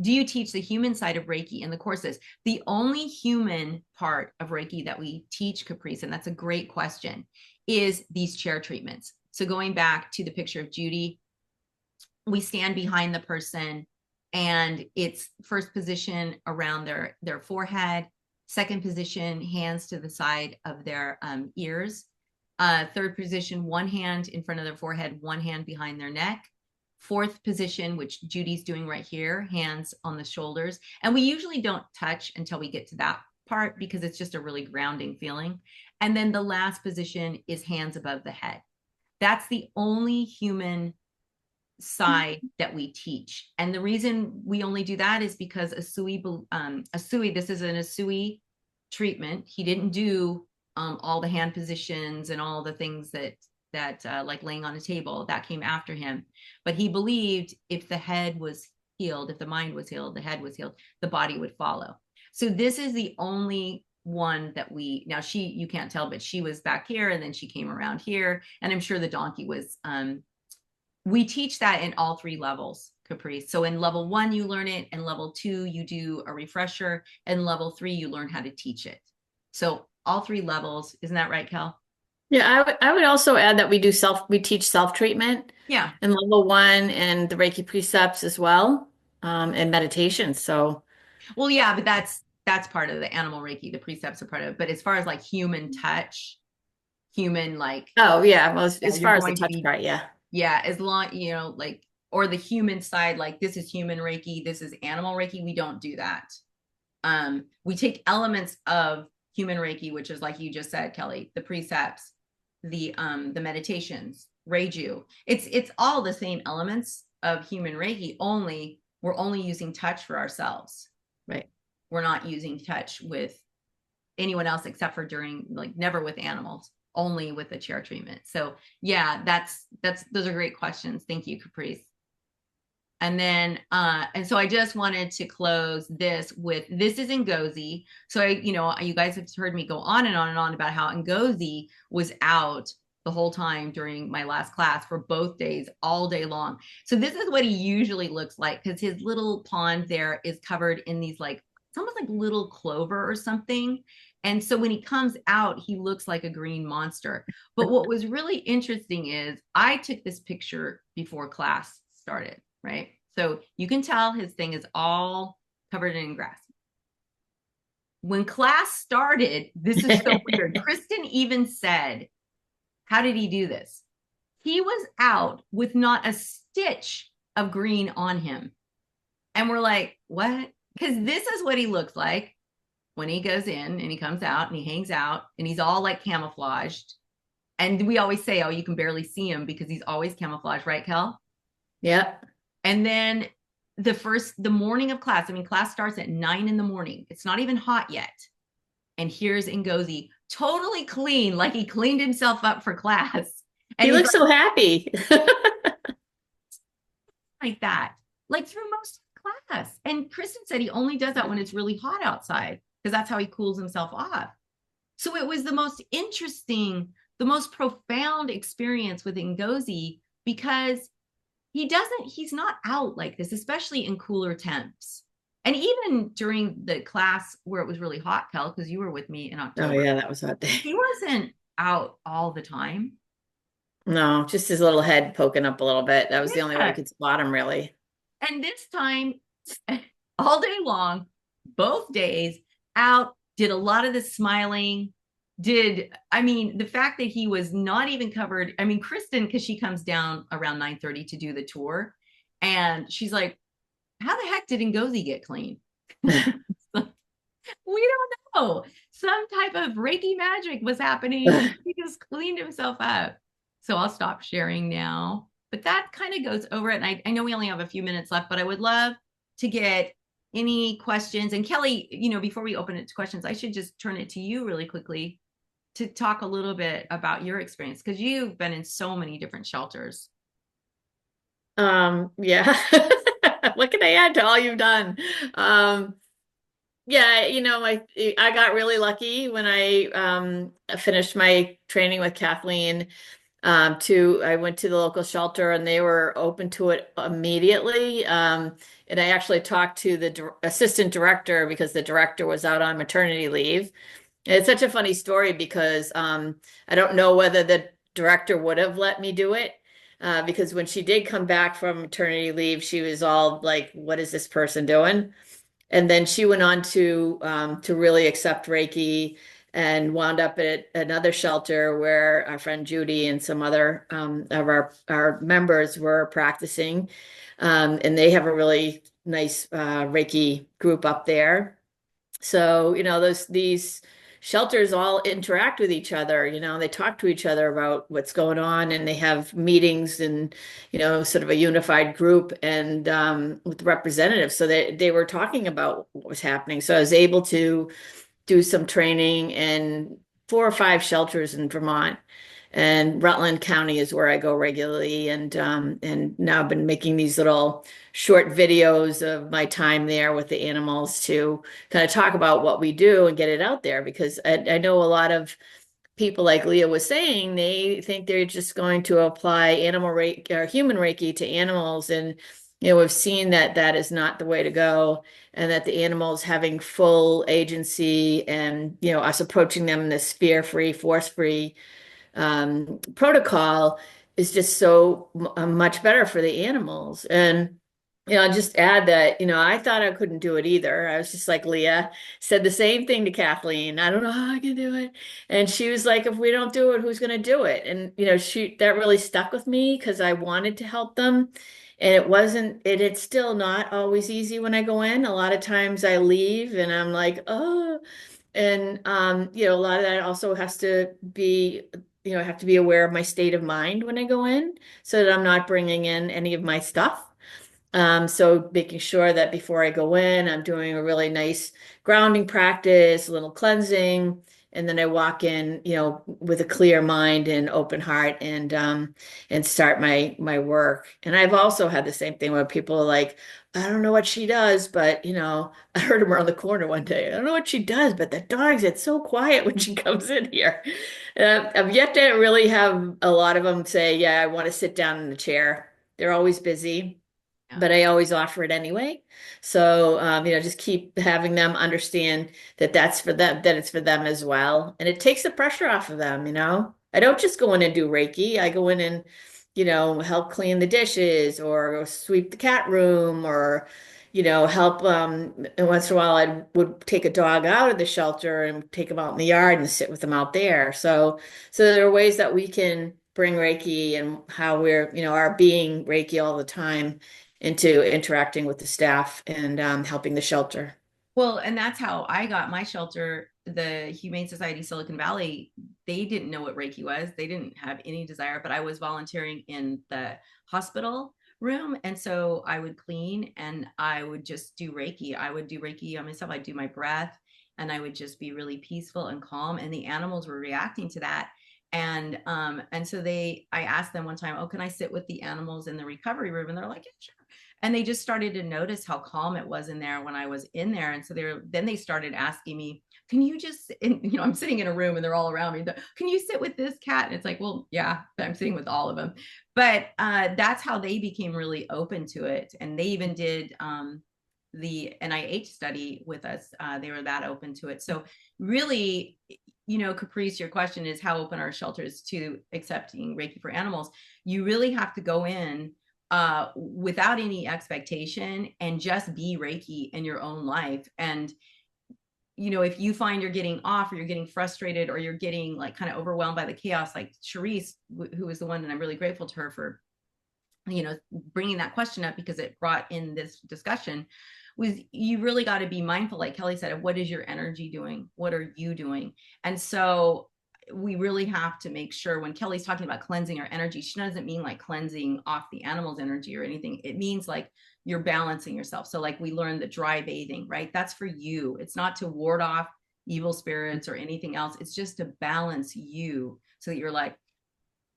do you teach the human side of Reiki in the courses? The only human part of Reiki that we teach, Caprice, and that's a great question, is these chair treatments. So going back to the picture of Judy, we stand behind the person and it's first position around their forehead, second position, hands to the side of their ears, third position, one hand in front of their forehead, one hand behind their neck, fourth position, which Judy's doing right here, hands on the shoulders. And we usually don't touch until we get to that part because it's just a really grounding feeling. And then the last position is hands above the head. That's the only human side that we teach. And the reason we only do that is because Asui, this is an Asui treatment. He didn't do all the hand positions and all the things that like laying on a table, that came after him. But he believed if the head was healed, if the mind was healed, the head was healed, the body would follow. So this is the only one that you can't tell, but she was back here and then she came around here. And I'm sure the donkey was, we teach that in all three levels, Caprice. So in level 1, you learn it, and level 2, you do a refresher, and level 3, you learn how to teach it. So all 3 levels, isn't that right, Kel? Yeah, I would also add that we teach self-treatment Yeah. in level 1 and the Reiki precepts as well, and meditation. So Well, yeah, but that's part of the animal Reiki. The precepts are part of it. But as far as like human touch, human like, oh yeah, well yeah, as you're far as the going to touch be, part, yeah. yeah, as long, like, or the human side, like this is human Reiki, this is animal Reiki. We don't do that. We take elements of human Reiki, which is like you just said, Kelly, the precepts, the meditations, Reiju. It's all the same elements of human Reiki, only we're only using touch for ourselves. Right. We're not using touch with anyone else except for during, like, never with animals, only with the chair treatment. So yeah, that's those are great questions. Thank you, Caprice. And then, and so I just wanted to close this with, this is Ngozi. So you guys have heard me go on and on and on about how Ngozi was out the whole time during my last class for both days, all day long. So this is what he usually looks like, because his little pond there is covered in these, like, it's almost like little clover or something. And so when he comes out, he looks like a green monster. But what was really interesting is I took this picture before class started, right? So you can tell his thing is all covered in grass. When class started, this is so weird. Kristen even said, how did he do this? He was out with not a stitch of green on him. And we're like, what? Because this is what he looks like when he goes in and he comes out and he hangs out and he's all like camouflaged. And we always say, oh, you can barely see him because he's always camouflaged, right, Kel? Yeah. And then the morning of class, I mean, class starts at 9 a.m. It's not even hot yet. And here's Ngozi, totally clean, like he cleaned himself up for class. And He looks like, so happy. like that, like through most of class. And Kristen said he only does that when it's really hot outside, because that's how he cools himself off. So it was the most interesting, the most profound experience with Ngozi, because he's not out like this, especially in cooler temps. And even during the class where it was really hot, Kel, because you were with me in Oh October, yeah, that was a hot day. he wasn't out all the time. No, just his little head poking up a little bit. That was the only way you Yeah. could spot him, really. And this time, all day long, both days, out, did a lot of the smiling. I mean, the fact that he was not even covered. I mean, Kristen, because she comes down around 9:30 to do the tour, and she's like, how the heck did Ngozi get clean? We don't know. Some type of Reiki magic was happening, and he just cleaned himself up. So I'll stop sharing now. But that kind of goes over it. And I know we only have a few minutes left, but I would love to get any questions. And Kelly, before we open it to questions, I should just turn it to you really quickly to talk a little bit about your experience, because you've been in so many different shelters. Yeah. What can I add to all you've done? Yeah, I got really lucky when I finished my training with Kathleen. I went to the local shelter and they were open to it immediately. And I actually talked to the assistant director because the director was out on maternity leave. And it's such a funny story because I don't know whether the director would have let me do it. Because when she did come back from maternity leave, she was all like, "What is this person doing?" And then she went on to really accept Reiki and wound up at another shelter where our friend Judy and some other of our members were practicing. And they have a really nice Reiki group up there. So, these shelters all interact with each other, they talk to each other about what's going on and they have meetings and, sort of a unified group and with representatives. So they were talking about what was happening. So I was able to do some training in 4 or 5 shelters in Vermont. And Rutland County is where I go regularly. And now I've been making these little short videos of my time there with the animals to kind of talk about what we do and get it out there. Because I know a lot of people, like Leah was saying, they think they're just going to apply animal Reiki or human Reiki to animals. And, we've seen that that is not the way to go, and that the animals having full agency and, us approaching them in this fear-free, force-free protocol is just so much better for the animals. And I'll just add that, I thought I couldn't do it either. I was just like Leah, said the same thing to Kathleen. I don't know how I can do it. And she was like, if we don't do it, who's going to do it? And, that really stuck with me because I wanted to help them. And it's still not always easy when I go in. A lot of times I leave and I'm like, oh, And a lot of that also has to be, I have to be aware of my state of mind when I go in so that I'm not bringing in any of my stuff. So making sure that before I go in, I'm doing a really nice grounding practice, a little cleansing, and then I walk in, with a clear mind and open heart and start my work. And I've also had the same thing where people are like, I don't know what she does, but I heard him around the corner one day. I don't know what she does, but the dog's it's so quiet when she comes in here. I've yet to really have a lot of them say, yeah, I want to sit down in the chair. They're always busy, Yeah. but I always offer it anyway. So, just keep having them understand that that's for them, that it's for them as well. And it takes the pressure off of them. I don't just go in and do Reiki. I go in and, help clean the dishes or sweep the cat room or, help. And once in a while, I would take a dog out of the shelter and take him out in the yard and sit with them out there. So there are ways that we can bring Reiki and how we're, are being Reiki all the time into interacting with the staff and helping the shelter. Well, and that's how I got my shelter. The Humane Society Silicon Valley, they didn't know what Reiki was. They didn't have any desire, but I was volunteering in the hospital room. And so I would clean and I would just do Reiki. I would do Reiki on myself. I'd do my breath and I would just be really peaceful and calm. And the animals were reacting to that. And so I asked them one time, oh, can I sit with the animals in the recovery room? And they're like, yeah, sure. And they just started to notice how calm it was in there when I was in there. And so then they started asking me, can you just, I'm sitting in a room and they're all around me. Can you sit with this cat? And it's like, well, yeah, I'm sitting with all of them. But that's how they became really open to it. And they even did the NIH study with us. They were that open to it. So really, Caprice, your question is how open are shelters to accepting Reiki for animals? You really have to go in without any expectation and just be Reiki in your own life. And, if you find you're getting off or you're getting frustrated or you're getting like kind of overwhelmed by the chaos, like Charisse, who is the one that I'm really grateful to her for, bringing that question up because it brought in this discussion, was you really got to be mindful, like Kelly said, of what is your energy doing? What are you doing? And so we really have to make sure when Kelly's talking about cleansing our energy, she doesn't mean like cleansing off the animal's energy or anything. It means like you're balancing yourself. So like we learned the dry bathing, right? That's for you. It's not to ward off evil spirits or anything else. It's just to balance you so that you're like,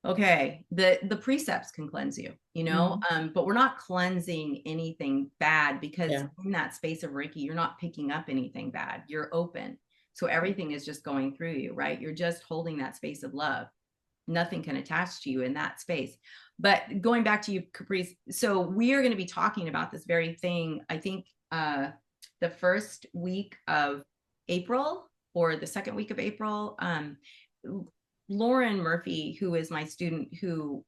okay, the precepts can cleanse you, but we're not cleansing anything bad because Yeah. in that space of Reiki, you're not picking up anything bad. You're open. So everything is just going through you, right? You're just holding that space of love. Nothing can attach to you in that space. But going back to you, Caprice, so we are going to be talking about this very thing, I think the first week of April or the second week of April. Lauren Murphy, who is my student, who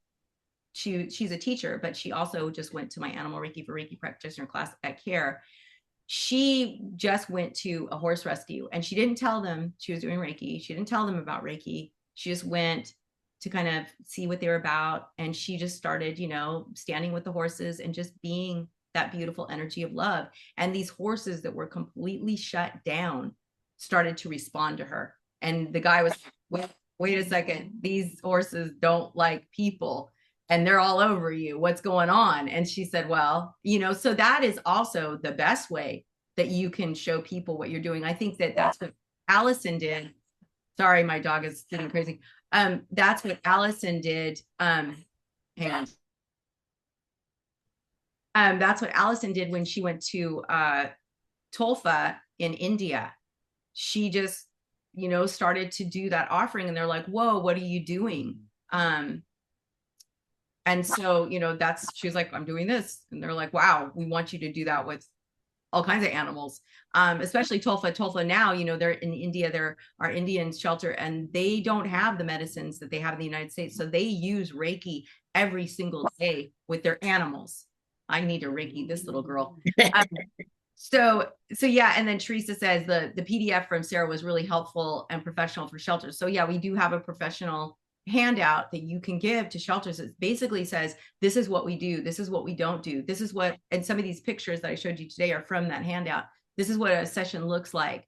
she's a teacher, but she also just went to my Animal Reiki for Reiki practitioner class at CARE. She just went to a horse rescue and she didn't tell them she was doing Reiki. She didn't tell them about Reiki. She just went to kind of see what they were about. And she just started, standing with the horses and just being that beautiful energy of love. And these horses that were completely shut down started to respond to her. And the guy was, wait a second, these horses don't like people and they're all over you. What's going on? And she said, well, so that is also the best way that you can show people what you're doing. I think that that's what Allison did. Sorry, my dog is getting crazy. That's what Allison did. And that's what Allison did when she went to Tolfa in India. She just, started to do that offering and they're like, whoa, what are you doing? And so, she was like, I'm doing this. And they're like, wow, we want you to do that with all kinds of animals, especially Tolfa. Tolfa now, they're in India, they're our Indian shelter and they don't have the medicines that they have in the United States. So they use Reiki every single day with their animals. I need to Reiki this little girl. So yeah, and then Teresa says the PDF from Sarah was really helpful and professional for shelters. So yeah, we do have a professional handout that you can give to shelters. It basically says, this is what we do. This is what we don't do. This is what, and some of these pictures that I showed you today are from that handout. This is what a session looks like.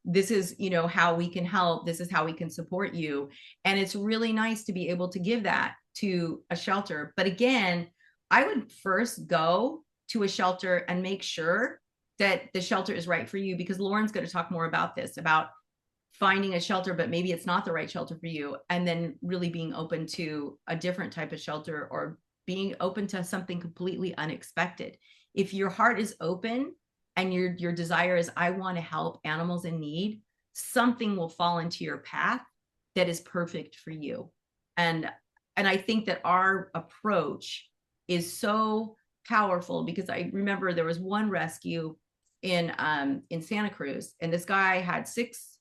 This is, how we can help. This is how we can support you. And it's really nice to be able to give that to a shelter. But again, I would first go to a shelter and make sure that the shelter is right for you, because Lauren's going to talk more about this, about finding a shelter, but maybe it's not the right shelter for you. And then really being open to a different type of shelter, or being open to something completely unexpected. If your heart is open and your desire is, I want to help animals in need, something will fall into your path that is perfect for you. And I think that our approach is so powerful, because I remember there was one rescue in Santa Cruz, and this guy had 6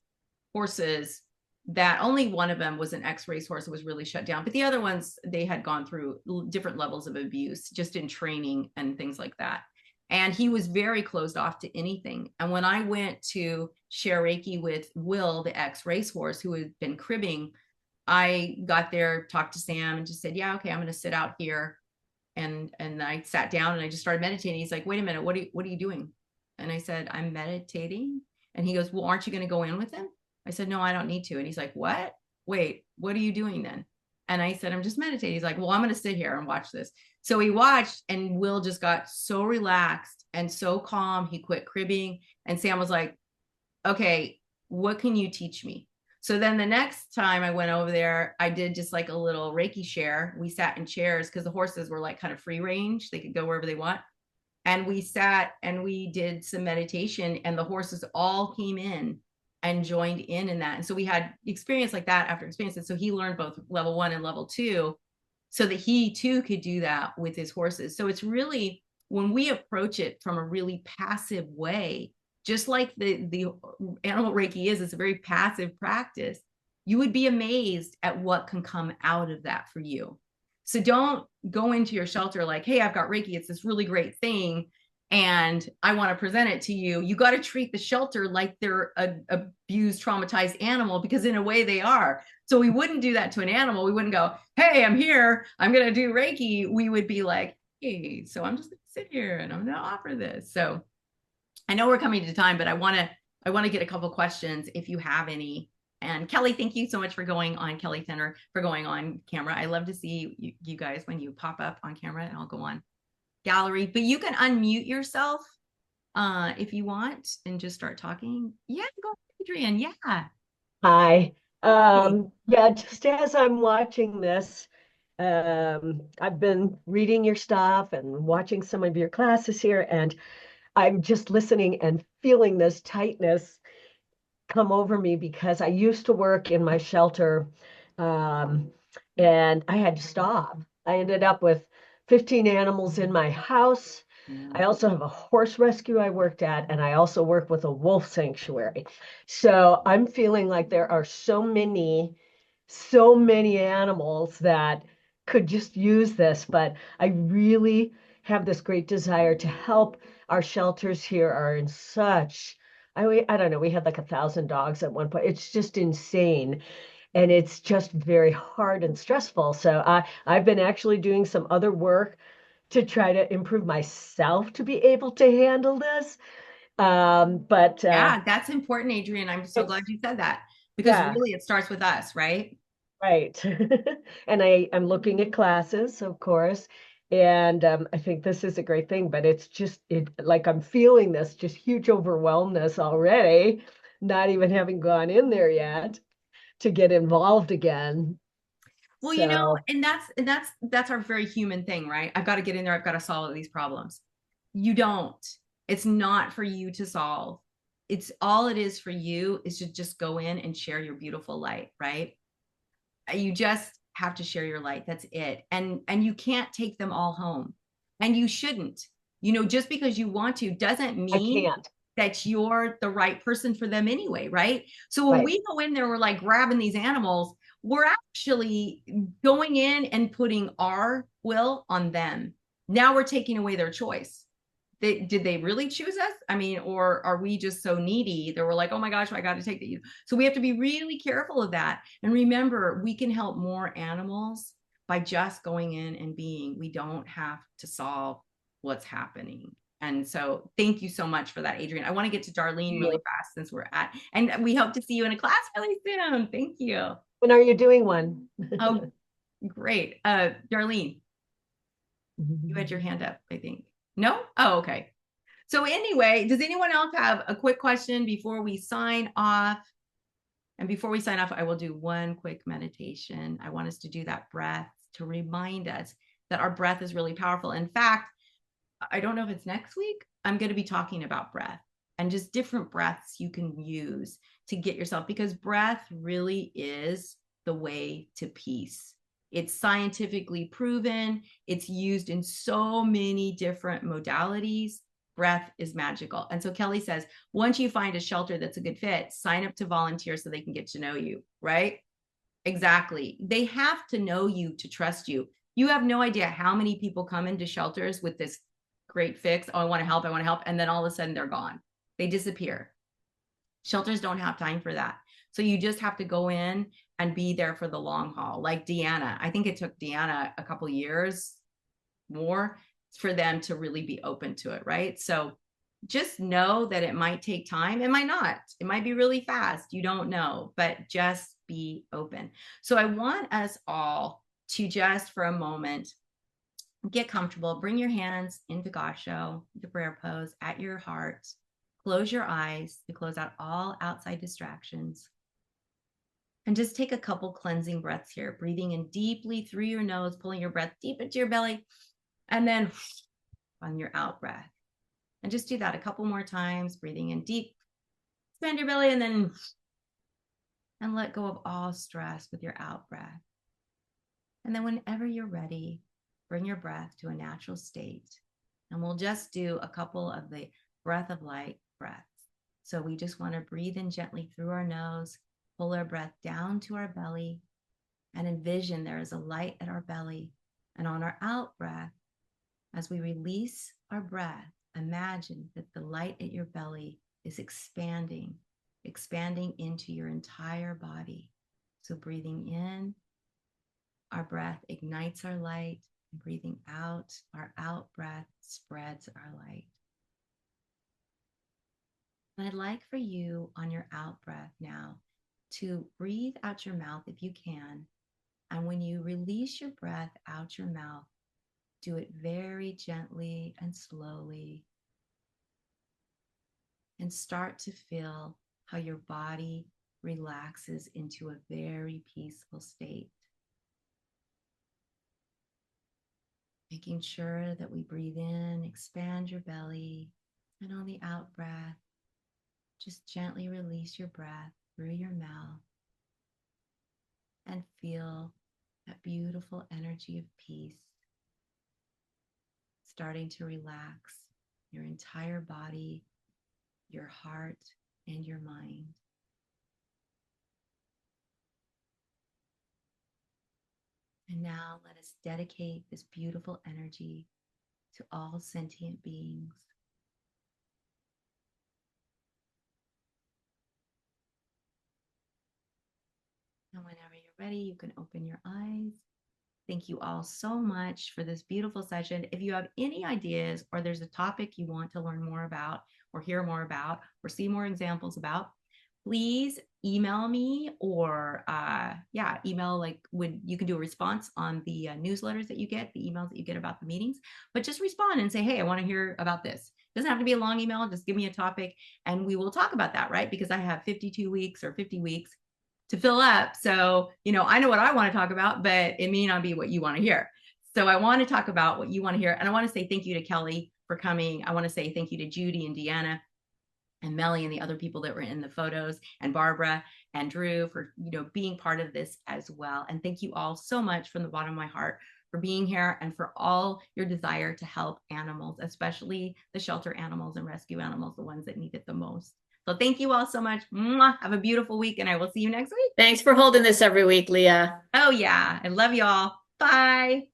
horses that only one of them was an ex-race horse that was really shut down, but the other ones, they had gone through different levels of abuse just in training and things like that. And he was very closed off to anything. And when I went to share Reiki with Will, the ex-racehorse who had been cribbing, I got there, talked to Sam, and just said, yeah, okay, I'm going to sit out here. And I sat down and I just started meditating. He's like, wait a minute, what are you doing? And I said, I'm meditating. And he goes, well, aren't you going to go in with him? I said, no, I don't need to. And he's like, what? Wait, what are you doing then? And I said, I'm just meditating. He's like, well, I'm going to sit here and watch this. So he watched, and Will just got so relaxed and so calm. He quit cribbing. And Sam was like, okay, what can you teach me? So then the next time I went over there, I did just like a little Reiki share. We sat in chairs because the horses were like kind of free range. They could go wherever they want. And we sat and we did some meditation, and the horses all came in and joined in that. And so we had experience like that after experience. And so he learned both level 1 and level 2, so that he too could do that with his horses. So it's really, when we approach it from a really passive way, just like the animal Reiki is, it's a very passive practice. You would be amazed at what can come out of that for you. So don't go into your shelter like, hey, I've got Reiki, it's this really great thing, and I want to present it to you. You got to treat the shelter like they're an abused, traumatized animal, because in a way they are. So we wouldn't do that to an animal. We wouldn't go, hey, I'm here, I'm going to do Reiki. We would be like, hey, so I'm just going to sit here and I'm going to offer this. So I know we're coming to time, but I want to get a couple questions if you have any. And Kelly, thank you so much for going on, Kelly Thinner, for going on camera. I love to see you guys when you pop up on camera, and I'll go on gallery. But you can unmute yourself if you want and just start talking. Yeah, go, Adrian. Yeah. Hi. Hey. Yeah, just as I'm watching this, I've been reading your stuff and watching some of your classes here, and I'm just listening and feeling this tightness come over me because I used to work in my shelter, um, and I had to stop. I ended up with 15 animals in my house. Yeah. I also have a horse rescue I worked at, and I also work with a wolf sanctuary. So I'm feeling like there are so many animals that could just use this, but I really have this great desire to help. Our shelters here are in such, I don't know, we had like 1,000 dogs at one point. It's just insane. And it's just very hard and stressful. So I've been actually doing some other work to try to improve myself to be able to handle this. But Yeah, that's important, Adrian. I'm so glad you said that, because yeah, really it starts with us, right? right. And I'm looking at classes, of course. And I think this is a great thing, but it's just like I'm feeling this just huge overwhelmness already, not even having gone in there yet to get involved again. Well, So and that's our very human thing, right? I've got to get in there, I've got to solve these problems. You don't. It's not for you to solve. It's all it is for you is to just go in and share your beautiful light, right? You just have to share your light. That's it. And you can't take them all home. And you shouldn't. Just because you want to doesn't I mean can't. that you're the right person for them anyway, right? So when Right. we go in there, we're like grabbing these animals, we're actually going in and putting our will on them. Now we're taking away their choice. Did they really choose us? I mean, or are we just so needy that we're like, oh my gosh, I got to take the. So we have to be really careful of that. And remember, we can help more animals by just going in and being. We don't have to solve what's happening. And so thank you so much for that, Adrian. I want to get to Darlene really fast since and we hope to see you in a class really soon. Thank you. When are you doing one? Oh, great. Darlene, you had your hand up, I think. No? Oh, okay. So anyway, does anyone else have a quick question before we sign off? And before we sign off, I will do one quick meditation. I want us to do that breath to remind us that our breath is really powerful. In fact, I don't know if it's next week, I'm going to be talking about breath and just different breaths you can use to get yourself, because breath really is the way to peace. It's scientifically proven. It's used in so many different modalities. Breath is magical. And so Kelly says, once you find a shelter that's a good fit, sign up to volunteer so they can get to know you, right? Exactly. They have to know you to trust you. You have no idea how many people come into shelters with this great fix. Oh, I want to help. I want to help. And then all of a sudden they're gone. They disappear. Shelters don't have time for that. So you just have to go in and be there for the long haul. Like Deanna, I think it took Deanna a couple years more for them to really be open to it, right? So just know that it might take time. It might not. It might be really fast. You don't know, but just be open. So I want us all to just for a moment get comfortable. Bring your hands into Gasho, the prayer pose at your heart. Close your eyes to close out all outside distractions. And just take a couple cleansing breaths here, breathing in deeply through your nose, pulling your breath deep into your belly, and then on your out breath. And just do that a couple more times, breathing in deep, expand your belly, and then and let go of all stress with your out breath. And then whenever you're ready, bring your breath to a natural state. And we'll just do a couple of the breath of light breaths. So we just want to breathe in gently through our nose, pull our breath down to our belly, and envision there is a light at our belly. And on our out breath, as we release our breath, imagine that the light at your belly is expanding into your entire body. So breathing in, our breath ignites our light, and breathing out, our out breath spreads our light. And I'd like for you on your out breath now to breathe out your mouth if you can. And when you release your breath out your mouth, do it very gently and slowly. And start to feel how your body relaxes into a very peaceful state. Making sure that we breathe in, expand your belly, and on the out breath, just gently release your breath through your mouth and feel that beautiful energy of peace starting to relax your entire body, your heart, and your mind. And now let us dedicate this beautiful energy to all sentient beings. And whenever you're ready, you can open your eyes. Thank you all so much for this beautiful session. If you have any ideas or there's a topic you want to learn more about or hear more about or see more examples about, please email me or email, like when you can do a response on the newsletters that you get, the emails that you get about the meetings, but just respond and say, hey, I want to hear about this. It doesn't have to be a long email, just give me a topic and we will talk about that, right? Because I have 52 weeks or 50 weeks to fill up. So, I know what I want to talk about, but it may not be what you want to hear. So I want to talk about what you want to hear. And I want to say thank you to Kelly for coming. I want to say thank you to Judy and Deanna and Melly and the other people that were in the photos, and Barbara and Drew for, being part of this as well. And thank you all so much from the bottom of my heart for being here and for all your desire to help animals, especially the shelter animals and rescue animals, the ones that need it the most. So thank you all so much. Mwah. Have a beautiful week, and I will see you next week. Thanks for holding this every week, Leah. Oh, yeah. I love you all. Bye.